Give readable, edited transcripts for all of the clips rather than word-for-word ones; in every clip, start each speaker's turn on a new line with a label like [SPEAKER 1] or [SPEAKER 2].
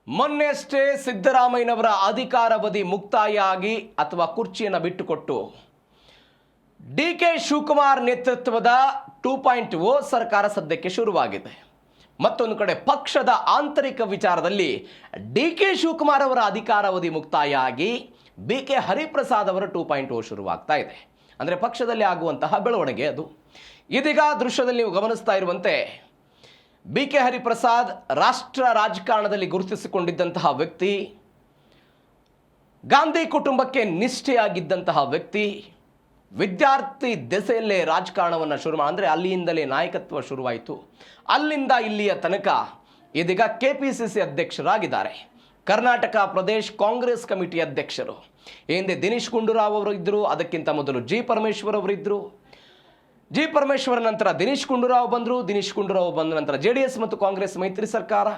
[SPEAKER 1] ಮೊನ್ನೆಯಷ್ಟೇ ಸಿದ್ದರಾಮಯ್ಯನವರ ಅಧಿಕಾರಾವಧಿ ಮುಕ್ತಾಯ ಆಗಿ ಅಥವಾ ಕುರ್ಚಿಯನ್ನು ಬಿಟ್ಟುಕೊಟ್ಟು ಡಿಕೆ ಶಿವಕುಮಾರ್ ನೇತೃತ್ವದ 2.0 ಸರ್ಕಾರ ಸದ್ಯಕ್ಕೆ ಶುರುವಾಗಿದೆ. ಮತ್ತೊಂದು ಕಡೆ ಪಕ್ಷದ ಆಂತರಿಕ ವಿಚಾರದಲ್ಲಿ ಡಿಕೆ ಶಿವಕುಮಾರ್ ಅವರ ಅಧಿಕಾರಾವಧಿ ಮುಕ್ತಾಯ ಆಗಿ ಬಿಕೆ ಹರಿಪ್ರಸಾದ್ ಅವರ 2.0 ಶುರುವಾಗ್ತಾ ಇದೆ. ಅಂದರೆ ಪಕ್ಷದಲ್ಲಿ ಆಗುವಂತಹ ಬೆಳವಣಿಗೆ ಅದು. ಇದೀಗ ದೃಶ್ಯದಲ್ಲಿ ನೀವು ಗಮನಿಸ್ತಾ ಇರುವಂತೆ ಬಿಕೆ ಹರಿಪ್ರಸಾದ್ ರಾಷ್ಟ್ರ ರಾಜಕಾರಣದಲ್ಲಿ ಗುರುತಿಸಿಕೊಂಡಿದ್ದಂತಹ ವ್ಯಕ್ತಿ, ಗಾಂಧಿ ಕುಟುಂಬಕ್ಕೆ ನಿಷ್ಠೆಯಾಗಿದ್ದಂತಹ ವ್ಯಕ್ತಿ, ವಿದ್ಯಾರ್ಥಿ ದೆಸೆಯಲ್ಲೇ ರಾಜಕಾರಣವನ್ನು ಶುರು ಅಂದರೆ ಅಲ್ಲಿಂದಲೇ ನಾಯಕತ್ವ ಶುರುವಾಯಿತು. ಅಲ್ಲಿಂದ ಇಲ್ಲಿಯ ತನಕ ಇದೀಗ ಕೆಪಿಸಿಸಿ ಅಧ್ಯಕ್ಷರಾಗಿದ್ದಾರೆ. ಕರ್ನಾಟಕ ಪ್ರದೇಶ್ ಕಾಂಗ್ರೆಸ್ ಕಮಿಟಿ ಅಧ್ಯಕ್ಷರು. ಹಿಂದೆ ದಿನೇಶ್ ಗುಂಡೂರಾವ್ ಅವರು ಇದ್ದರು, ಅದಕ್ಕಿಂತ ಮೊದಲು ಜಿ ಪರಮೇಶ್ವರ್ ಅವರಿದ್ದರು. ಜಿ ಪರಮೇಶ್ವರ್ ನಂತರ ದಿನೇಶ್ ಗುಂಡೂರಾವ್ ಬಂದರು. ದಿನೇಶ್ ಗುಂಡೂರಾವ್ ಬಂದ ನಂತರ JDS ಮತ್ತು ಕಾಂಗ್ರೆಸ್ ಮೈತ್ರಿ ಸರ್ಕಾರ.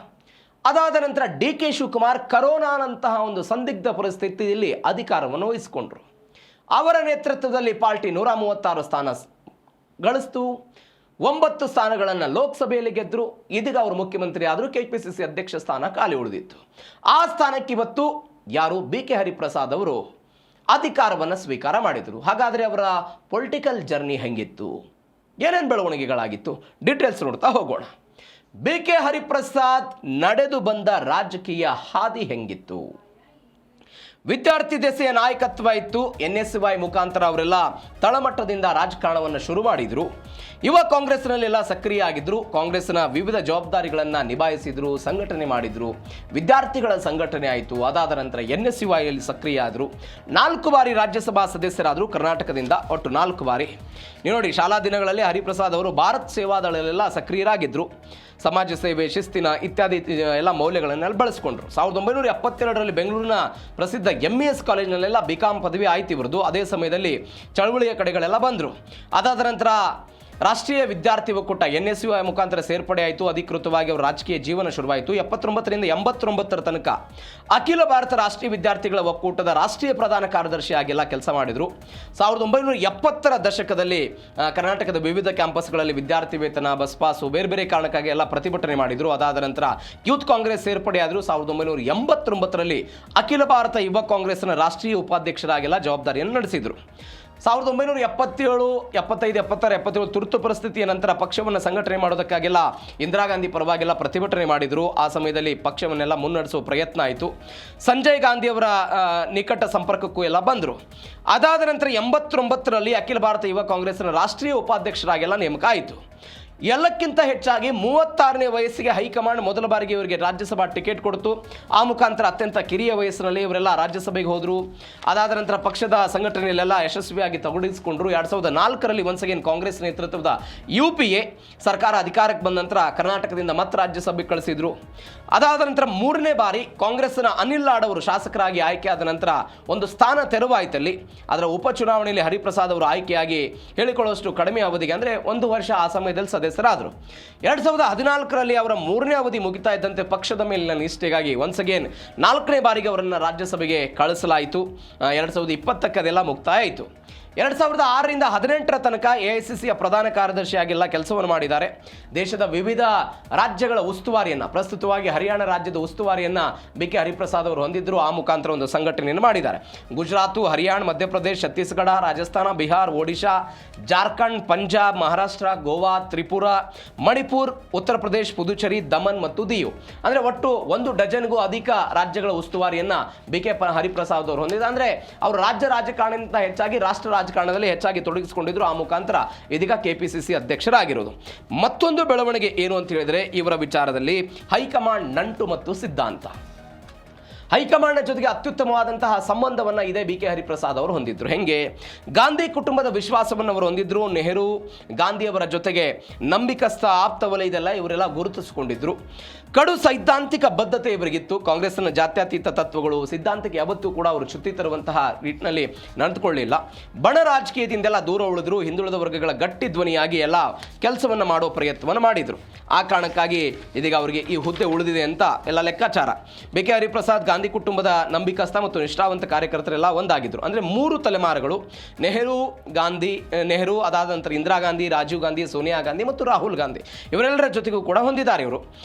[SPEAKER 1] ಅದಾದ ನಂತರ ಡಿಕೆ ಶಿವಕುಮಾರ್ ಕರೋನಾನಂತಹ ಒಂದು ಸಂದಿಗ್ಧ ಪರಿಸ್ಥಿತಿಯಲ್ಲಿ ಅಧಿಕಾರವನ್ನು ವಹಿಸಿಕೊಂಡರು. ಅವರ ನೇತೃತ್ವದಲ್ಲಿ ಪಾರ್ಟಿ 136 ಸ್ಥಾನ ಗಳಿಸ್ತು. 9 ಸ್ಥಾನಗಳನ್ನು ಲೋಕಸಭೆಯಲ್ಲಿ ಗೆದ್ದರು. ಇದೀಗ ಅವರು ಮುಖ್ಯಮಂತ್ರಿ ಆದರೂ ಕೆಪಿಸಿಸಿ ಅಧ್ಯಕ್ಷ ಸ್ಥಾನ ಖಾಲಿ ಉಳಿದಿತ್ತು. ಆ ಸ್ಥಾನಕ್ಕೆ ಇವತ್ತು ಯಾರು ಬಿಕೆ ಹರಿಪ್ರಸಾದ್ ಅವರು ಅಧಿಕಾರವನ್ನು ಸ್ವೀಕಾರ ಮಾಡಿದರು. ಹಾಗಾದರೆ ಅವರ ಪೊಲಿಟಿಕಲ್ ಜರ್ನಿ ಹೆಂಗಿತ್ತು, ಏನೇನು ಬೆಳವಣಿಗೆಗಳಾಗಿತ್ತು, ಡೀಟೇಲ್ಸ್ ನೋಡ್ತಾ ಹೋಗೋಣ. ಬಿಕೆ ಹರಿಪ್ರಸಾದ್ ನಡೆದು ಬಂದ ರಾಜಕೀಯ ಹಾದಿ ಹೆಂಗಿತ್ತು? ವಿದ್ಯಾರ್ಥಿ ದೆಸೆಯ ನಾಯಕತ್ವ ಇತ್ತು. NSY ಮುಖಾಂತರ ಅವರೆಲ್ಲ ತಳಮಟ್ಟದಿಂದ ರಾಜಕಾರಣವನ್ನು ಶುರು ಮಾಡಿದರು. ಯುವ ಕಾಂಗ್ರೆಸ್ನಲ್ಲೆಲ್ಲ ಸಕ್ರಿಯ ಆಗಿದ್ದರು. ಕಾಂಗ್ರೆಸ್ನ ವಿವಿಧ ಜವಾಬ್ದಾರಿಗಳನ್ನು ನಿಭಾಯಿಸಿದರು, ಸಂಘಟನೆ ಮಾಡಿದರು. ವಿದ್ಯಾರ್ಥಿಗಳ ಸಂಘಟನೆ ಆಯಿತು. ಅದಾದ ನಂತರ NSYಯಲ್ಲಿ ಸಕ್ರಿಯ ಆದರು. 4 ಬಾರಿ ರಾಜ್ಯಸಭಾ ಸದಸ್ಯರಾದರು ಕರ್ನಾಟಕದಿಂದ, ಒಟ್ಟು 4 ಬಾರಿ. ನೀವು ನೋಡಿ, ಶಾಲಾ ದಿನಗಳಲ್ಲಿ ಹರಿಪ್ರಸಾದ್ ಅವರು ಭಾರತ್ ಸೇವಾದಳಲ್ಲೆಲ್ಲ ಸಕ್ರಿಯರಾಗಿದ್ದರು. ಸಮಾಜ ಸೇವೆ, ಶಿಸ್ತಿನ ಇತ್ಯಾದಿ ಎಲ್ಲ ಮೌಲ್ಯಗಳನ್ನೆಲ್ಲ ಬಳಸಿಕೊಂಡ್ರು. 1972ರಲ್ಲಿ ಬೆಂಗಳೂರಿನ ಪ್ರಸಿದ್ಧ MES ಕಾಲೇಜಿನಲ್ಲೆಲ್ಲ BCom ಪದವಿ ಆಯ್ತು ಇವರದು. ಅದೇ ಸಮಯದಲ್ಲಿ ಚಳವಳಿಯ ಕಡೆಗಳೆಲ್ಲ ಬಂದರು. ಅದಾದ ನಂತರ ರಾಷ್ಟ್ರೀಯ ವಿದ್ಯಾರ್ಥಿ ಒಕ್ಕೂಟ NSY ಮುಖಾಂತರ ಸೇರ್ಪಡೆ ಆಯಿತು. ಅಧಿಕೃತವಾಗಿ ಅವರು ರಾಜಕೀಯ ಜೀವನ ಶುರುವಾಯಿತು. 79ರಿಂದ 89ರ ತನಕ ಅಖಿಲ ಭಾರತ ರಾಷ್ಟ್ರೀಯ ವಿದ್ಯಾರ್ಥಿಗಳ ಒಕ್ಕೂಟದ ರಾಷ್ಟ್ರೀಯ ಪ್ರಧಾನ ಕಾರ್ಯದರ್ಶಿಯಾಗೆಲ್ಲ ಕೆಲಸ ಮಾಡಿದರು. 1970ರ ದಶಕದಲ್ಲಿ ಕರ್ನಾಟಕದ ವಿವಿಧ ಕ್ಯಾಂಪಸ್ಗಳಲ್ಲಿ ವಿದ್ಯಾರ್ಥಿ ವೇತನ, ಬಸ್ ಪಾಸು, ಬೇರೆ ಬೇರೆ ಕಾರಣಕ್ಕಾಗಿ ಎಲ್ಲ ಪ್ರತಿಭಟನೆ ಮಾಡಿದರು. ಅದಾದ ನಂತರ ಯೂತ್ ಕಾಂಗ್ರೆಸ್ ಸೇರ್ಪಡೆ ಆದರು. 1989ರಲ್ಲಿ ಅಖಿಲ ಭಾರತ ಯುವ ಕಾಂಗ್ರೆಸ್ನ ರಾಷ್ಟ್ರೀಯ ಉಪಾಧ್ಯಕ್ಷರಾಗೆಲ್ಲ ಜವಾಬ್ದಾರಿಯನ್ನು ನಡೆಸಿದರು. 1977, 75, 76, 77 ತುರ್ತು ಪರಿಸ್ಥಿತಿಯ ನಂತರ ಪಕ್ಷವನ್ನು ಸಂಘಟನೆ ಮಾಡೋದಕ್ಕಾಗೆಲ್ಲ ಇಂದಿರಾ ಗಾಂಧಿ ಪರವಾಗೆಲ್ಲ ಪ್ರತಿಭಟನೆ ಮಾಡಿದರು. ಆ ಸಮಯದಲ್ಲಿ ಪಕ್ಷವನ್ನೆಲ್ಲ ಮುನ್ನಡೆಸುವ ಪ್ರಯತ್ನ ಆಯಿತು. ಸಂಜಯ್ ಗಾಂಧಿಯವರ ನಿಕಟ ಸಂಪರ್ಕಕ್ಕೂ ಎಲ್ಲ ಬಂದರು. ಅದಾದ ನಂತರ 89ರಲ್ಲಿ ಅಖಿಲ ಭಾರತ ಯುವ ಕಾಂಗ್ರೆಸ್ನ ರಾಷ್ಟ್ರೀಯ ಉಪಾಧ್ಯಕ್ಷರಾಗೆಲ್ಲ ನೇಮಕ ಆಯಿತು. ಎಲ್ಲಕ್ಕಿಂತ ಹೆಚ್ಚಾಗಿ 36ನೇ ವಯಸ್ಸಿಗೆ ಹೈಕಮಾಂಡ್ ಮೊದಲ ಬಾರಿಗೆ ಇವರಿಗೆ ರಾಜ್ಯಸಭಾ ಟಿಕೆಟ್ ಕೊಡ್ತು. ಆ ಮುಖಾಂತರ ಅತ್ಯಂತ ಕಿರಿಯ ವಯಸ್ಸಿನಲ್ಲಿ ಇವರೆಲ್ಲ ರಾಜ್ಯಸಭೆಗೆ ಹೋದರು. ಅದಾದ ನಂತರ ಪಕ್ಷದ ಸಂಘಟನೆಯಲ್ಲೆಲ್ಲ ಯಶಸ್ವಿಯಾಗಿ ತೊಡಗಿಸಿಕೊಂಡ್ರು. 2004ರಲ್ಲಿ ಒನ್ಸ್ ಅಗೇನ್ ಕಾಂಗ್ರೆಸ್ ನೇತೃತ್ವದ UPA ಸರ್ಕಾರ ಅಧಿಕಾರಕ್ಕೆ ಬಂದ ನಂತರ ಕರ್ನಾಟಕದಿಂದ ಮತ್ತೆ ರಾಜ್ಯಸಭೆಗೆ ಕಳಿಸಿದ್ರು. ಅದಾದ ನಂತರ 3ನೇ ಬಾರಿ ಕಾಂಗ್ರೆಸ್ನ ಅನಿಲ್ ಲಾಡ್ ಅವರು ಶಾಸಕರಾಗಿ ಆಯ್ಕೆಯಾದ ನಂತರ ಒಂದು ಸ್ಥಾನ ತೆರವಾಯಿತಲ್ಲಿ. ಅದರ ಉಪಚುನಾವಣೆಯಲ್ಲಿ ಹರಿಪ್ರಸಾದ್ ಅವರು ಆಯ್ಕೆಯಾಗಿ ಹೇಳಿಕೊಳ್ಳುವಷ್ಟು ಕಡಿಮೆ ಅವಧಿಗೆ, ಅಂದರೆ 1 ವರ್ಷ ಆ ಸಮಯದಲ್ಲಿ ಸದಸ್ಯರಾದರು. 2014ರಲ್ಲಿ ಅವರ 3ನೇ ಅವಧಿ ಮುಗಿತಾ ಇದ್ದಂತೆ ಪಕ್ಷದ ಮೇಲಿನ ನಿಷ್ಠೆಗಾಗಿ ಒನ್ಸ್ ಅಗೇನ್ 4ನೇ ಬಾರಿಗೆ ಅವರನ್ನು ರಾಜ್ಯಸಭೆಗೆ ಕಳಿಸಲಾಯಿತು. 2020ಕ್ಕೆ ಅದೆಲ್ಲ ಮುಕ್ತಾಯ ಆಯಿತು. 2006ರಿಂದ 2018ರ ತನಕ AICCಯ ಪ್ರಧಾನ ಕಾರ್ಯದರ್ಶಿಯಾಗೆಲ್ಲ ಕೆಲಸವನ್ನು ಮಾಡಿದ್ದಾರೆ. ದೇಶದ ವಿವಿಧ ರಾಜ್ಯಗಳ ಉಸ್ತುವಾರಿಯನ್ನು, ಪ್ರಸ್ತುತವಾಗಿ ಹರಿಯಾಣ ರಾಜ್ಯದ ಉಸ್ತುವಾರಿಯನ್ನು ಬಿಕೆ ಹರಿಪ್ರಸಾದ್ ಅವರು ಹೊಂದಿದ್ದರು. ಆ ಮುಖಾಂತರ ಒಂದು ಸಂಘಟನೆಯನ್ನು ಮಾಡಿದ್ದಾರೆ. ಗುಜರಾತ್, ಹರಿಯಾಣ, ಮಧ್ಯಪ್ರದೇಶ, ಛತ್ತೀಸ್ಗಢ, ರಾಜಸ್ಥಾನ, ಬಿಹಾರ್, ಒಡಿಶಾ, ಜಾರ್ಖಂಡ್, ಪಂಜಾಬ್, ಮಹಾರಾಷ್ಟ್ರ, ಗೋವಾ, ತ್ರಿಪುರಾ, ಮಣಿಪುರ್, ಉತ್ತರ ಪ್ರದೇಶ, ಪುದುಚೇರಿ, ದಮನ್ ಮತ್ತು ದಿಯು, ಅಂದರೆ ಒಟ್ಟು 1 ಡಜನ್ಗೂ ಅಧಿಕ ರಾಜ್ಯಗಳ ಉಸ್ತುವಾರಿಯನ್ನು ಬಿಕೆ ಹರಿಪ್ರಸಾದ್ ಅವರು ಹೊಂದಿದ್ದಾರೆ. ಅಂದರೆ ಅವರು ರಾಜ್ಯ ರಾಜಕಾರಣಕ್ಕಿಂತ ಹೆಚ್ಚಾಗಿ ರಾಷ್ಟ್ರ ರಾಜಕಾರಣದಲ್ಲಿ ಹೆಚ್ಚಾಗಿ ತೊಡಗಿಸಿಕೊಂಡಿದ್ರು. ಆ ಮುಖಾಂತರ ಇದೀಗ ಕೆಪಿಸಿಸಿ ಅಧ್ಯಕ್ಷರಾಗಿರೋದು. ಮತ್ತೊಂದು ಬೆಳವಣಿಗೆ ಏನು ಅಂತ ಹೇಳಿದರೆ, ಇವರ ವಿಚಾರದಲ್ಲಿ ಹೈಕಮಾಂಡ್ ನಂಟು ಮತ್ತು ಸಿದ್ಧಾಂತ. ಹೈಕಮಾಂಡ್ನ ಜೊತೆಗೆ ಅತ್ಯುತ್ತಮವಾದಂತಹ ಸಂಬಂಧವನ್ನು ಇದೇ ಬಿಕೆ ಹರಿಪ್ರಸಾದ್ ಅವರು ಹೊಂದಿದ್ರು. ಹೆಂಗೆ? ಗಾಂಧಿ ಕುಟುಂಬದ ವಿಶ್ವಾಸವನ್ನು ಅವರು ಹೊಂದಿದ್ರು. ನೆಹರು, ಗಾಂಧಿಯವರ ಜೊತೆಗೆ ನಂಬಿಕಸ್ಥ ಆಪ್ತ ವಲಯದೆಲ್ಲ ಇವರೆಲ್ಲ ಗುರುತಿಸಿಕೊಂಡಿದ್ರು. ಕಡು ಸೈದ್ಧಾಂತಿಕ ಬದ್ಧತೆ ಇವರಿಗಿತ್ತು. ಕಾಂಗ್ರೆಸ್ನ ಜಾತ್ಯತೀತ ತತ್ವಗಳು, ಸಿದ್ಧಾಂತಕ್ಕೆ ಯಾವತ್ತೂ ಕೂಡ ಅವರು ಚ್ಯುತಿ ತರುವಂತಹ ನಿಟ್ಟಿನಲ್ಲಿ ನಡೆದುಕೊಳ್ಳಲಿಲ್ಲ. ಬಣ ರಾಜಕೀಯದಿಂದೆಲ್ಲ ದೂರ ಉಳಿದ್ರು. ಹಿಂದುಳಿದ ವರ್ಗಗಳ ಗಟ್ಟಿ ಧ್ವನಿಯಾಗಿ ಎಲ್ಲ ಕೆಲಸವನ್ನು ಮಾಡೋ ಪ್ರಯತ್ನವನ್ನು ಮಾಡಿದರು. ಆ ಕಾರಣಕ್ಕಾಗಿ ಇದೀಗ ಅವರಿಗೆ ಈ ಹುದ್ದೆ ಉಳಿದಿದೆ ಅಂತ ಎಲ್ಲ ಲೆಕ್ಕಾಚಾರ. ಬಿಕೆ ಹರಿಪ್ರಸಾದ್ ಗಾಂಧಿ ಕುಟುಂಬದ ನಂಬಿಕಸ್ಥ ಮತ್ತು ನಿಷ್ಠಾವಂತ ಕಾರ್ಯಕರ್ತರೆಲ್ಲ ಒಂದಾಗಿದ್ದರು. ಅಂದರೆ 3 ತಲೆಮಾರುಗಳು ನೆಹರು, ಅದಾದ ನಂತರ ಇಂದಿರಾ ಗಾಂಧಿ, ರಾಜೀವ್ ಗಾಂಧಿ, ಸೋನಿಯಾ ಗಾಂಧಿ ಮತ್ತು ರಾಹುಲ್ ಗಾಂಧಿ ಇವರೆಲ್ಲರ ಜೊತೆಗೂ ಕೂಡ ಹೊಂದಿದ್ದಾರೆ ಇವರು.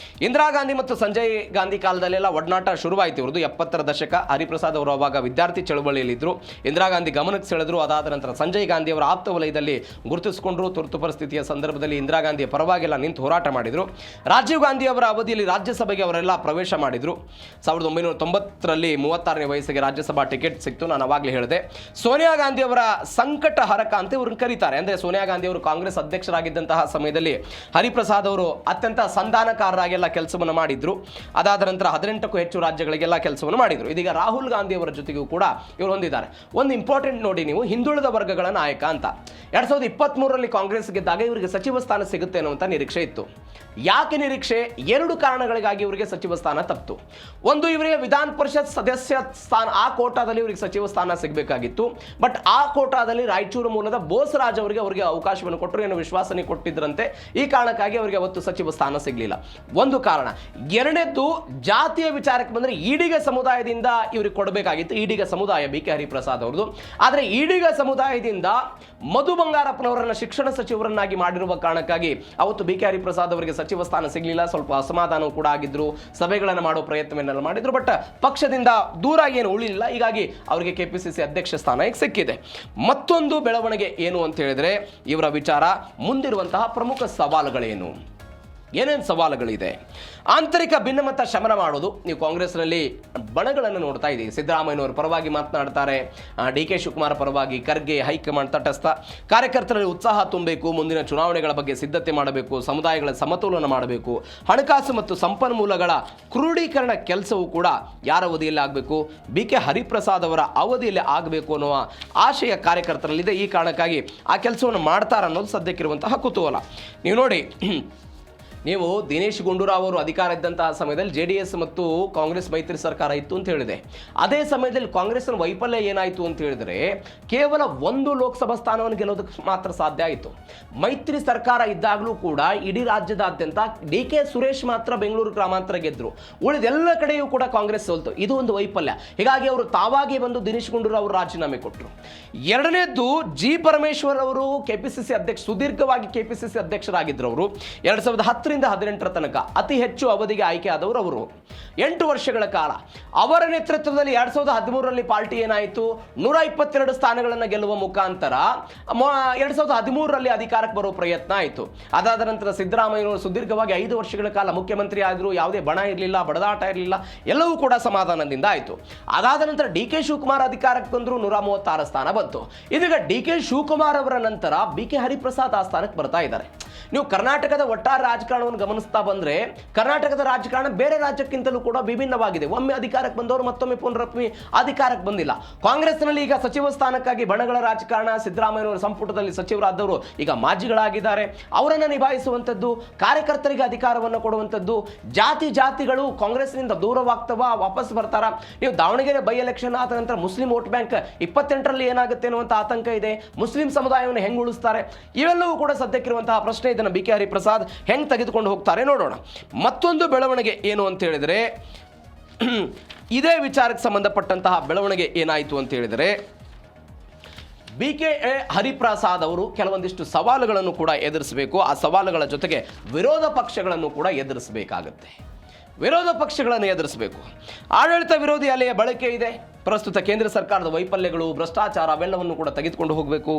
[SPEAKER 1] ಇಂದಿರಾ ಗಾಂಧಿ ಮತ್ತು ಸಂಜಯ್ ಗಾಂಧಿ ಕಾಲದಲ್ಲೆಲ್ಲ ಒಡನಾಟ ಶುರುವಾಯಿತು ಇವ್ರದ್ದು 70ರ ದಶಕ. ಹರಿಪ್ರಸಾದ್ ಅವರು ಅವಾಗ ವಿದ್ಯಾರ್ಥಿ ಚಳವಳಿಯಲ್ಲಿದ್ದರು. ಇಂದಿರಾ ಗಾಂಧಿ ಗಮನಕ್ಕೆ ಸೆಳೆದ್ರು. ಅದಾದ ನಂತರ ಸಂಜಯ್ ಗಾಂಧಿ ಅವರ ಆಪ್ತ ವಲಯದಲ್ಲಿ ಗುರುತಿಸಿಕೊಂಡ್ರು. ತುರ್ತು ಪರಿಸ್ಥಿತಿಯ ಸಂದರ್ಭದಲ್ಲಿ ಇಂದಿರಾ ಗಾಂಧಿಯ ಪರವಾಗಿಲ್ಲ ನಿಂತು ಹೋರಾಟ ಮಾಡಿದರು. ರಾಜೀವ್ ಗಾಂಧಿ ಅವರ ಅವಧಿಯಲ್ಲಿ ರಾಜ್ಯಸಭೆಗೆ ಅವರೆಲ್ಲ ಪ್ರವೇಶ ಮಾಡಿದರು. 1990ರಲ್ಲಿ 36ನೇ ವಯಸ್ಸಿಗೆ ರಾಜ್ಯಸಭಾ ಟಿಕೆಟ್ ಸಿಕ್ತು. ನಾನು ಅವಾಗಲೇ ಹೇಳಿದೆ. ಸೋನಿಯಾ ಗಾಂಧಿ ಅವರ ಸಂಕಟ ಹರಕ ಅಂತ ಇವ್ರನ್ನ ಕರೀತಾರೆ. ಅಂದರೆ ಸೋನಿಯಾ ಗಾಂಧಿ ಅವರು ಕಾಂಗ್ರೆಸ್ ಅಧ್ಯಕ್ಷರಾಗಿದ್ದಂತಹ ಸಮಯದಲ್ಲಿ ಹರಿಪ್ರಸಾದ್ ಅವರು ಅತ್ಯಂತ ಸಂಧಾನಕಾರರಾಗೆಲ್ಲ ಕೆಲಸವನ್ನು ಮಾಡಿದ್ರು. ಅದಾದ ನಂತರ 18ಕ್ಕೂ ಹೆಚ್ಚು ರಾಜ್ಯಗಳಿಗೆಲ್ಲ ಕೆಲಸವನ್ನು ಮಾಡಿದರು. ಇದೀಗ ರಾಹುಲ್ ಗಾಂಧಿ ಅವರ ಜೊತೆಗೂ ಕೂಡ ಇವರು ಹೊಂದಿದ್ದಾರೆ. ಒಂದು ಇಂಪಾರ್ಟೆಂಟ್ ನೋಡಿ ನೀವು, ಹಿಂದುಳಿದ ವರ್ಗಗಳ ನಾಯಕ ಅಂತ 2023ರಲ್ಲಿ ಕಾಂಗ್ರೆಸ್ ಗೆದ್ದಾಗ ಇವರಿಗೆ ಸಚಿವ ಸ್ಥಾನ ಸಿಗುತ್ತೆ ಅನ್ನುವಂಥ ನಿರೀಕ್ಷೆ ಇತ್ತು. ಯಾಕೆ ನಿರೀಕ್ಷೆ? 2 ಕಾರಣಗಳಿಗಾಗಿ ಇವರಿಗೆ ಸಚಿವ ಸ್ಥಾನ ತಪ್ಪಿತು. ಒಂದು, ಇವರಿಗೆ ವಿಧಾನ ಪರಿಷತ್ ಸದಸ್ಯ ಸ್ಥಾನ, ಆ ಕೋಟಾದಲ್ಲಿ ಇವರಿಗೆ ಸಚಿವ ಸ್ಥಾನ ಸಿಗಬೇಕಾಗಿತ್ತು. ಬಟ್ ಆ ಕೋಟಾದಲ್ಲಿ ರಾಯಚೂರು ಮೂಲದ ಬೋಸರಾಜ್ ಅವರಿಗೆ ಅವಕಾಶವನ್ನು ಕೊಟ್ಟರು, ಏನು ವಿಶ್ವಾಸನೆ ಕೊಟ್ಟಿದ್ರಂತೆ. ಈ ಕಾರಣಕ್ಕಾಗಿ ಅವರಿಗೆ ಅವತ್ತು ಸಚಿವ ಸ್ಥಾನ ಸಿಗಲಿಲ್ಲ. ಒಂದು ಕಾರಣ. ಎರಡನೇದ್ದು, ಜಾತಿಯ ವಿಚಾರಕ್ಕೆ ಬಂದರೆ ಈಡಿಗ ಸಮುದಾಯದಿಂದ ಇವರಿಗೆ ಕೊಡಬೇಕಾಗಿತ್ತು. ಈಡಿಗ ಸಮುದಾಯ ಬಿ ಕೆ ಹರಿಪ್ರಸಾದ್ ಅವ್ರದ್ದು. ಆದರೆ ಈಡಿಗ ಸಮುದಾಯದಿಂದ ಮಧು ಬಂಗಾರಪ್ಪನವರನ್ನ ಶಿಕ್ಷಣ ಸಚಿವರನ್ನಾಗಿ ಮಾಡಿರುವ ಕಾರಣಕ್ಕಾಗಿ ಅವತ್ತು ಬಿ ಕೆ ಹರಿಪ್ರಸಾದ್ ಅವರಿಗೆ ಸಚಿವ ಸ್ಥಾನ ಸಿಗಲಿಲ್ಲ. ಸ್ವಲ್ಪ ಅಸಮಾಧಾನ ಕೂಡ ಆಗಿದ್ರು. ಸಭೆಗಳನ್ನು ಮಾಡೋ ಪ್ರಯತ್ನವನ್ನೆಲ್ಲ ಮಾಡಿದ್ರು. ಬಟ್ ಪಕ್ಷದಿಂದ ದೂರ ಏನು ಉಳಿಲಿಲ್ಲ. ಹೀಗಾಗಿ ಅವರಿಗೆ ಕೆಪಿಸಿಸಿ ಅಧ್ಯಕ್ಷ ಸ್ಥಾನ ಈಗ ಸಿಕ್ಕಿದೆ. ಮತ್ತೊಂದು ಬೆಳವಣಿಗೆ ಏನು ಅಂತ ಹೇಳಿದ್ರೆ, ಇವರ ವಿಚಾರ ಮುಂದಿರುವಂತಹ ಪ್ರಮುಖ ಸವಾಲುಗಳೇನು, ಏನೇನು ಸವಾಲುಗಳಿದೆ? ಆಂತರಿಕ ಭಿನ್ನಮತ ಶಮನ ಮಾಡೋದು. ನೀವು ಕಾಂಗ್ರೆಸ್ನಲ್ಲಿ ಬಣಗಳನ್ನು ನೋಡ್ತಾ ಇದ್ದೀವಿ. ಸಿದ್ದರಾಮಯ್ಯನವರ ಪರವಾಗಿ ಮಾತನಾಡ್ತಾರೆ, ಡಿ ಕೆ ಶಿವಕುಮಾರ್ ಪರವಾಗಿ, ಖರ್ಗೆ ಹೈಕಮಾಂಡ್ ತಟಸ್ಥ. ಕಾರ್ಯಕರ್ತರಲ್ಲಿ ಉತ್ಸಾಹ ತುಂಬಬೇಕು, ಮುಂದಿನ ಚುನಾವಣೆಗಳ ಬಗ್ಗೆ ಸಿದ್ಧತೆ ಮಾಡಬೇಕು, ಸಮುದಾಯಗಳ ಸಮತೋಲನ ಮಾಡಬೇಕು, ಹಣಕಾಸು ಮತ್ತು ಸಂಪನ್ಮೂಲಗಳ ಕ್ರೋಢೀಕರಣ ಕೆಲಸವೂ ಕೂಡ ಯಾರ ಅವಧಿಯಲ್ಲಿ ಆಗಬೇಕು? ಬಿ ಕೆ ಹರಿಪ್ರಸಾದ್ ಅವರ ಅವಧಿಯಲ್ಲಿ ಆಗಬೇಕು ಅನ್ನುವ ಆಶಯ ಕಾರ್ಯಕರ್ತರಲ್ಲಿದೆ. ಈ ಕಾರಣಕ್ಕಾಗಿ ಆ ಕೆಲಸವನ್ನು ಮಾಡ್ತಾರೆ ಅನ್ನೋದು ಸದ್ಯಕ್ಕಿರುವಂತಹ ಕುತೂಹಲ. ನೀವು ನೋಡಿ, ನೀವು ದಿನೇಶ್ ಗುಂಡೂರಾವ್ ಅವರು ಅಧಿಕಾರ ಇದ್ದಂತಹ ಸಮಯದಲ್ಲಿ JDS ಮತ್ತು ಕಾಂಗ್ರೆಸ್ ಮೈತ್ರಿ ಸರ್ಕಾರ ಇತ್ತು ಅಂತ ಹೇಳಿದೆ. ಅದೇ ಸಮಯದಲ್ಲಿ ಕಾಂಗ್ರೆಸ್ನ ವೈಫಲ್ಯ ಏನಾಯಿತು ಅಂತ ಹೇಳಿದರೆ, ಕೇವಲ 1 ಲೋಕಸಭಾ ಸ್ಥಾನವನ್ನು ಗೆಲ್ಲೋದಕ್ಕೆ ಮಾತ್ರ ಸಾಧ್ಯ ಆಯಿತು. ಮೈತ್ರಿ ಸರ್ಕಾರ ಇದ್ದಾಗಲೂ ಕೂಡ ಇಡೀ ರಾಜ್ಯದಾದ್ಯಂತ DK ಸುರೇಶ್ ಮಾತ್ರ ಬೆಂಗಳೂರು ಗ್ರಾಮಾಂತರ ಗೆದ್ದರು. ಉಳಿದೆಲ್ಲ ಕಡೆಯೂ ಕೂಡ ಕಾಂಗ್ರೆಸ್ ಸೋಲ್ತು. ಇದು ಒಂದು ವೈಫಲ್ಯ. ಹೀಗಾಗಿ ಅವರು ತಾವಾಗಿ ಬಂದು ದಿನೇಶ್ ಗುಂಡೂರಾವ್ ಅವರು ರಾಜೀನಾಮೆ ಕೊಟ್ಟರು. ಎರಡನೇದ್ದು, ಜಿ ಪರಮೇಶ್ವರ್ ಅವರು ಕೆಪಿಸಿಸಿ ಅಧ್ಯಕ್ಷ, ಸುದೀರ್ಘವಾಗಿ ಕೆಪಿಸಿಸಿ ಅಧ್ಯಕ್ಷರಾಗಿದ್ದರು. ಅವರು 2010 2018 ತನಕ ಅತಿ ಹೆಚ್ಚು ಅವಧಿಗೆ ಆಯ್ಕೆ ಆದವರು ಅವರು. 8 ವರ್ಷಗಳ ಕಾಲ ಅವರ ನೇತೃತ್ವದಲ್ಲಿ 2013ರಲ್ಲಿ ಪಾರ್ಟಿ ಏನಾಯಿತು, 122 ಸ್ಥಾನಗಳನ್ನು ಗೆಲ್ಲುವ ಮುಖಾಂತರ 2013ರಲ್ಲಿ ಅಧಿಕಾರಕ್ಕೆ ಬರುವ ಪ್ರಯತ್ನ ಆಯಿತು. ಅದಾದ ನಂತರ ಸಿದ್ದರಾಮಯ್ಯನವರು ಸುದೀರ್ಘವಾಗಿ 5 ವರ್ಷಗಳ ಕಾಲ ಮುಖ್ಯಮಂತ್ರಿ ಆದರು. ಯಾವುದೇ ಬಣ ಇರಲಿಲ್ಲ, ಬಡದಾಟ ಇರಲಿಲ್ಲ, ಎಲ್ಲವೂ ಕೂಡ ಸಮಾಧಾನದಿಂದ ಆಯಿತು. ಅದಾದ ನಂತರ ಡಿ ಕೆ ಶಿವಕುಮಾರ್ ಅಧಿಕಾರಕ್ಕೆ ಬಂದರು, 136 ಸ್ಥಾನ ಬಂತು. ಇದೀಗ ಡಿ ಕೆ ಶಿವಕುಮಾರ್ ಅವರ ನಂತರ ಬಿ ಕೆ ಹರಿಪ್ರಸಾದ್ ಆ ಸ್ಥಾನಕ್ಕೆ ಬರ್ತಾ ಇದ್ದಾರೆ. ನೀವು ಕರ್ನಾಟಕದ ಒಟ್ಟಾರೆ ರಾಜಕಾರಣವನ್ನು ಗಮನಿಸ್ತಾ ಬಂದರೆ, ಕರ್ನಾಟಕದ ರಾಜಕಾರಣ ಬೇರೆ ರಾಜ್ಯಕ್ಕಿಂತಲೂ ಕೂಡ ವಿಭಿನ್ನವಾಗಿದೆ. ಒಮ್ಮೆ ಅಧಿಕಾರಕ್ಕೆ ಬಂದವರು ಮತ್ತೊಮ್ಮೆ ಪುನರೊಮ್ಮೆ ಅಧಿಕಾರಕ್ಕೆ ಬಂದಿಲ್ಲ. ಕಾಂಗ್ರೆಸ್ನಲ್ಲಿ ಈಗ ಸಚಿವ ಸ್ಥಾನಕ್ಕಾಗಿ ಬಣಗಳ ರಾಜಕಾರಣ, ಸಿದ್ದರಾಮಯ್ಯನವರ ಸಂಪುಟದಲ್ಲಿ ಸಚಿವರಾದವರು ಈಗ ಮಾಜಿಗಳಾಗಿದ್ದಾರೆ. ಅವರನ್ನು ನಿಭಾಯಿಸುವಂಥದ್ದು, ಕಾರ್ಯಕರ್ತರಿಗೆ ಅಧಿಕಾರವನ್ನು ಕೊಡುವಂಥದ್ದು, ಜಾತಿಗಳು ಕಾಂಗ್ರೆಸ್ನಿಂದ ದೂರವಾಗ್ತವ, ವಾಪಸ್ ಬರ್ತಾರ. ನೀವು ದಾವಣಗೆರೆ ಬೈ ಎಲೆಕ್ಷನ್ ಆದ ನಂತರ ಮುಸ್ಲಿಂ ವೋಟ್ ಬ್ಯಾಂಕ್ 28ರಲ್ಲಿ ಏನಾಗುತ್ತೆ ಅನ್ನುವಂಥ ಆತಂಕ ಇದೆ. ಮುಸ್ಲಿಂ ಸಮುದಾಯವನ್ನು ಹೆಂಗೆ ಉಳಿಸ್ತಾರೆ? ಇವೆಲ್ಲವೂ ಕೂಡ ಸದ್ಯಕ್ಕಿರುವಂತಹ ಪ್ರಶ್ನೆ. ಇದನ್ನು ಬಿ ಕೆ ಹರಿಪ್ರಸಾದ್ ಹೆಂಗೆ ತೆಗೆದುಕೊಂಡು ಹೋಗ್ತಾರೆ ನೋಡೋಣ. ಮತ್ತೊಂದು ಬೆಳವಣಿಗೆ ಏನು ಅಂತ ಹೇಳಿದರೆ, ಇದೇ ವಿಚಾರಕ್ಕೆ ಸಂಬಂಧಪಟ್ಟಂತಹ ಬೆಳವಣಿಗೆ ಏನಾಯಿತು ಅಂತ ಹೇಳಿದರೆ, ಬಿ ಕೆ ಹರಿಪ್ರಸಾದ್ ಅವರು ಕೆಲವೊಂದಿಷ್ಟು ಸವಾಲುಗಳನ್ನು ಕೂಡ ಎದುರಿಸಬೇಕು. ಆ ಸವಾಲುಗಳ ಜೊತೆಗೆ ವಿರೋಧ ಪಕ್ಷಗಳನ್ನು ಕೂಡ ಎದುರಿಸಬೇಕಾಗತ್ತೆ. ವಿರೋಧ ಪಕ್ಷಗಳನ್ನು ಎದುರಿಸಬೇಕು. ಆಡಳಿತ ವಿರೋಧಿ ಅಲೆಯ ಬಳಕೆ ಇದೆ. ಪ್ರಸ್ತುತ ಕೇಂದ್ರ ಸರ್ಕಾರದ ವೈಫಲ್ಯಗಳು, ಭ್ರಷ್ಟಾಚಾರ ಅವೆಲ್ಲವನ್ನು ಕೂಡ ತೆಗೆದುಕೊಂಡು ಹೋಗಬೇಕು.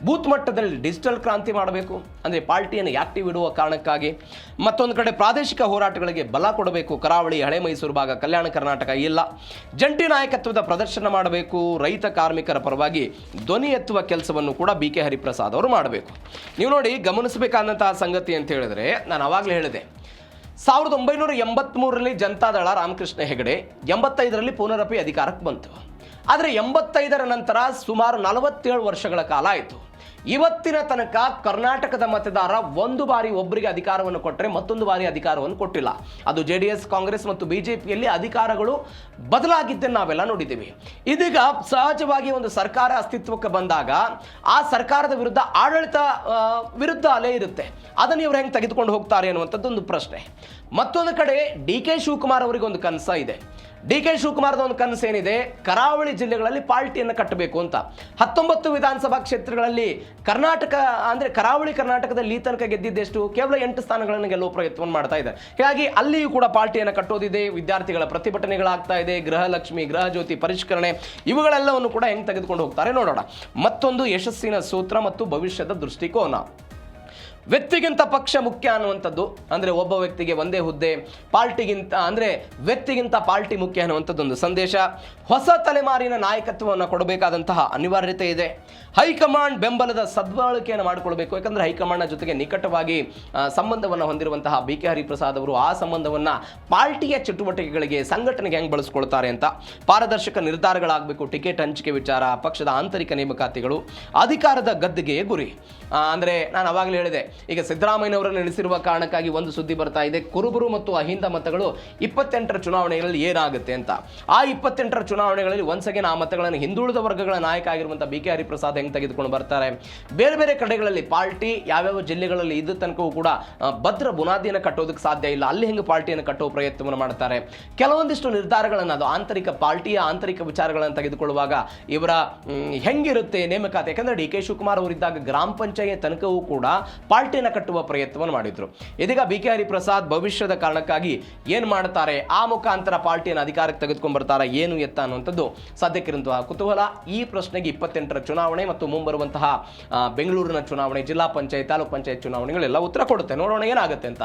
[SPEAKER 1] ಬೂತ್ ಮಟ್ಟದಲ್ಲಿ ಡಿಜಿಟಲ್ ಕ್ರಾಂತಿ ಮಾಡಬೇಕು, ಅಂದರೆ ಪಾರ್ಟಿಯನ್ನು ಆಕ್ಟಿವ್ ಇಡುವ ಕಾರಣಕ್ಕಾಗಿ. ಮತ್ತೊಂದು ಕಡೆ ಪ್ರಾದೇಶಿಕ ಹೋರಾಟಗಳಿಗೆ ಬಲ ಕೊಡಬೇಕು. ಕರಾವಳಿ, ಹಳೆ ಮೈಸೂರು ಭಾಗ, ಕಲ್ಯಾಣ ಕರ್ನಾಟಕ ಇಲ್ಲ. ಜಂಟಿ ನಾಯಕತ್ವದ ಪ್ರದರ್ಶನ ಮಾಡಬೇಕು. ರೈತ ಕಾರ್ಮಿಕರ ಪರವಾಗಿ ಧ್ವನಿ ಎತ್ತುವ ಕೆಲಸವನ್ನು ಕೂಡ ಬಿ ಕೆ ಹರಿಪ್ರಸಾದ್ ಅವರು ಮಾಡಬೇಕು. ನೀವು ನೋಡಿ, ಗಮನಿಸಬೇಕಾದಂತಹ ಸಂಗತಿ ಅಂತ ಹೇಳಿದ್ರೆ, ನಾನು ಆವಾಗಲೇ ಹೇಳಿದೆ, 1983ರಲ್ಲಿ ಜನತಾದಳ ರಾಮಕೃಷ್ಣ ಹೆಗಡೆ, 85ರಲ್ಲಿ ಪುನರಪಿ ಅಧಿಕಾರಕ್ಕೆ ಬಂತು. ಆದರೆ 85ರ ನಂತರ ಸುಮಾರು 47 ವರ್ಷಗಳ ಕಾಲ ಆಯಿತು. ಇವತ್ತಿನ ತನಕ ಕರ್ನಾಟಕದ ಮತದಾರ ಒಂದು ಬಾರಿ ಒಬ್ಬರಿಗೆ ಅಧಿಕಾರವನ್ನು ಕೊಟ್ಟರೆ ಮತ್ತೊಂದು ಬಾರಿ ಅಧಿಕಾರವನ್ನು ಕೊಟ್ಟಿಲ್ಲ. ಅದು JDS, ಕಾಂಗ್ರೆಸ್ ಮತ್ತು ಬಿಜೆಪಿಯಲ್ಲಿ ಅಧಿಕಾರಗಳು ಬದಲಾಗಿದ್ದನ್ನು ನಾವೆಲ್ಲ ನೋಡಿದ್ದೀವಿ. ಇದೀಗ ಸಹಜವಾಗಿ ಒಂದು ಸರ್ಕಾರ ಅಸ್ತಿತ್ವಕ್ಕೆ ಬಂದಾಗ ಆ ಸರ್ಕಾರದ ವಿರುದ್ಧ ಆಡಳಿತ ವಿರುದ್ಧ ಅಲೆ ಇರುತ್ತೆ. ಅದನ್ನು ಇವರು ಹೆಂಗೆ ತೆಗೆದುಕೊಂಡು ಹೋಗ್ತಾರೆ ಅನ್ನುವಂಥದ್ದು ಒಂದು ಪ್ರಶ್ನೆ. ಮತ್ತೊಂದು ಕಡೆ ಡಿ ಕೆ ಶಿವಕುಮಾರ್ ಅವರಿಗೆ ಒಂದು ಕನಸ ಇದೆ. ಡಿ.ಕೆ. ಶಿವಕುಮಾರ್ದ ಒಂದು ಕನಸೇನಿದೆ, ಕರಾವಳಿ ಜಿಲ್ಲೆಗಳಲ್ಲಿ ಪಾರ್ಟಿಯನ್ನು ಕಟ್ಟಬೇಕು ಅಂತ. 19 ವಿಧಾನಸಭಾ ಕ್ಷೇತ್ರಗಳಲ್ಲಿ ಕರ್ನಾಟಕ ಅಂದರೆ ಕರಾವಳಿ ಕರ್ನಾಟಕದಲ್ಲಿ ಈ ತನಕ ಗೆದ್ದಿದ್ದೆಷ್ಟು? ಕೇವಲ 8 ಸ್ಥಾನಗಳನ್ನು ಗೆಲ್ಲುವ ಪ್ರಯತ್ನವನ್ನು ಮಾಡ್ತಾ ಇದೆ. ಹೀಗಾಗಿ ಅಲ್ಲಿಯೂ ಕೂಡ ಪಾರ್ಟಿಯನ್ನು ಕಟ್ಟೋದಿದೆ. ವಿದ್ಯಾರ್ಥಿಗಳ ಪ್ರತಿಭಟನೆಗಳಾಗ್ತಾ ಇದೆ, ಗೃಹಲಕ್ಷ್ಮಿ, ಗೃಹ ಜ್ಯೋತಿ ಪರಿಷ್ಕರಣೆ, ಇವುಗಳೆಲ್ಲವನ್ನು ಕೂಡ ಹೆಂಗೆ ತೆಗೆದುಕೊಂಡು ಹೋಗ್ತಾರೆ ನೋಡೋಣ. ಮತ್ತೊಂದು ಯಶಸ್ಸಿನ ಸೂತ್ರ ಮತ್ತು ಭವಿಷ್ಯದ ದೃಷ್ಟಿಕೋನ. ವ್ಯಕ್ತಿಗಿಂತ ಪಕ್ಷ ಮುಖ್ಯ ಅನ್ನುವಂಥದ್ದು, ಅಂದರೆ ಒಬ್ಬ ವ್ಯಕ್ತಿಗೆ ಒಂದೇ ಹುದ್ದೆ, ಪಾರ್ಟಿಗಿಂತ ಅಂದರೆ ವ್ಯಕ್ತಿಗಿಂತ ಪಾರ್ಟಿ ಮುಖ್ಯ ಅನ್ನುವಂಥದ್ದೊಂದು ಸಂದೇಶ. ಹೊಸ ತಲೆಮಾರಿನ ನಾಯಕತ್ವವನ್ನು ಕೊಡಬೇಕಾದಂತಹ ಅನಿವಾರ್ಯತೆ ಇದೆ. ಹೈಕಮಾಂಡ್ ಬೆಂಬಲದ ಸದ್ಬಳಕೆಯನ್ನು ಮಾಡಿಕೊಳ್ಬೇಕು. ಯಾಕಂದರೆ ಹೈಕಮಾಂಡ್ನ ಜೊತೆಗೆ ನಿಕಟವಾಗಿ ಸಂಬಂಧವನ್ನು ಹೊಂದಿರುವಂತಹ ಬಿ.ಕೆ. ಹರಿಪ್ರಸಾದ್ ಅವರು ಆ ಸಂಬಂಧವನ್ನು ಪಾರ್ಟಿಯ ಚಟುವಟಿಕೆಗಳಿಗೆ, ಸಂಘಟನೆಗೆ ಹೆಂಗೆ ಬಳಸ್ಕೊಳ್ತಾರೆ ಅಂತ. ಪಾರದರ್ಶಕ ನಿರ್ಧಾರಗಳಾಗಬೇಕು. ಟಿಕೆಟ್ ಹಂಚಿಕೆ ವಿಚಾರ, ಪಕ್ಷದ ಆಂತರಿಕ ನೇಮಕಾತಿಗಳು, ಅಧಿಕಾರದ ಗದ್ದುಗೆಯೇ ಗುರಿ. ಅಂದರೆ ನಾನು ಅವಾಗಲೇ ಹೇಳಿದೆ, ಈಗ ಸಿದ್ದರಾಮಯ್ಯನವರನ್ನು ನೆನೆಸಿರುವ ಕಾರಣಕ್ಕಾಗಿ ಒಂದು ಸುದ್ದಿ ಬರ್ತಾ ಇದೆ, ಕುರುಬರು ಮತ್ತು ಅಹಿಂದ ಮತಗಳು 28ರ ಚುನಾವಣೆಗಳಲ್ಲಿ ಏನಾಗುತ್ತೆ ಅಂತ. ಆ 28ರ ಚುನಾವಣೆಗಳಲ್ಲಿ ಒಂದ್ಸಗೆನ್ ಆ ಮತಗಳನ್ನು ಹಿಂದುಳಿದ ವರ್ಗಗಳ ನಾಯಕ ಆಗಿರುವಂಥ ಬಿ.ಕೆ. ಹರಿಪ್ರಸಾದ್ ಹೆಂಗೆ ತೆಗೆದುಕೊಂಡು ಬರ್ತಾರೆ. ಬೇರೆ ಬೇರೆ ಕಡೆಗಳಲ್ಲಿ ಪಾರ್ಟಿ ಯಾವ್ಯಾವ ಜಿಲ್ಲೆಗಳಲ್ಲಿ ಇದ್ದ ತನಕವೂ ಕೂಡ ಭದ್ರ ಬುನಾದಿಯನ್ನು ಕಟ್ಟೋದಕ್ಕೆ ಸಾಧ್ಯ ಇಲ್ಲ, ಅಲ್ಲಿ ಹೆಂಗೆ ಪಾರ್ಟಿಯನ್ನು ಕಟ್ಟುವ ಪ್ರಯತ್ನವನ್ನು ಮಾಡ್ತಾರೆ. ಕೆಲವೊಂದಿಷ್ಟು ನಿರ್ಧಾರಗಳನ್ನು, ಅದು ಆಂತರಿಕ ಪಾರ್ಟಿಯ ಆಂತರಿಕ ವಿಚಾರಗಳನ್ನು ತೆಗೆದುಕೊಳ್ಳುವಾಗ ಇವರ ಹೆಂಗಿರುತ್ತೆ ನೇಮಕಾತಿ. ಯಾಕಂದರೆ ಡಿ.ಕೆ. ಶಿವಕುಮಾರ್ ಅವರಿದ್ದಾಗ ಗ್ರಾಮ ಪಂಚಾಯತ್ ತನಕವೂ ಕೂಡ ಪಾರ್ಟಿಯನ್ನು ಕಟ್ಟುವ ಪ್ರಯತ್ನವನ್ನು ಮಾಡಿದ್ರು. ಇದೀಗ ಬಿ.ಕೆ. ಹರಿಪ್ರಸಾದ್ ಭವಿಷ್ಯದ ಕಾರಣಕ್ಕಾಗಿ ಏನು ಮಾಡ್ತಾರೆ, ಆ ಮುಖಾಂತರ ಪಾರ್ಟಿಯನ್ನು ಅಧಿಕಾರಕ್ಕೆ ತೆಗೆದುಕೊಂಡು ಬರ್ತಾರ, ಏನು ಎತ್ತ ಅನ್ನುವಂಥದ್ದು ಸದ್ಯಕ್ಕಿರುವಂತಹ ಕುತೂಹಲ. ಈ ಪ್ರಶ್ನೆಗೆ 28ರ ಚುನಾವಣೆ ಮತ್ತು ಮುಂಬರುವಂತಹ ಬೆಂಗಳೂರಿನ ಚುನಾವಣೆ, ಜಿಲ್ಲಾ ಪಂಚಾಯತ್, ತಾಲೂಕ್ ಪಂಚಾಯತ್ ಚುನಾವಣೆಗಳೆಲ್ಲ ಉತ್ತರ ಕೊಡುತ್ತೆ. ನೋಡೋಣ ಏನಾಗುತ್ತೆ ಅಂತ.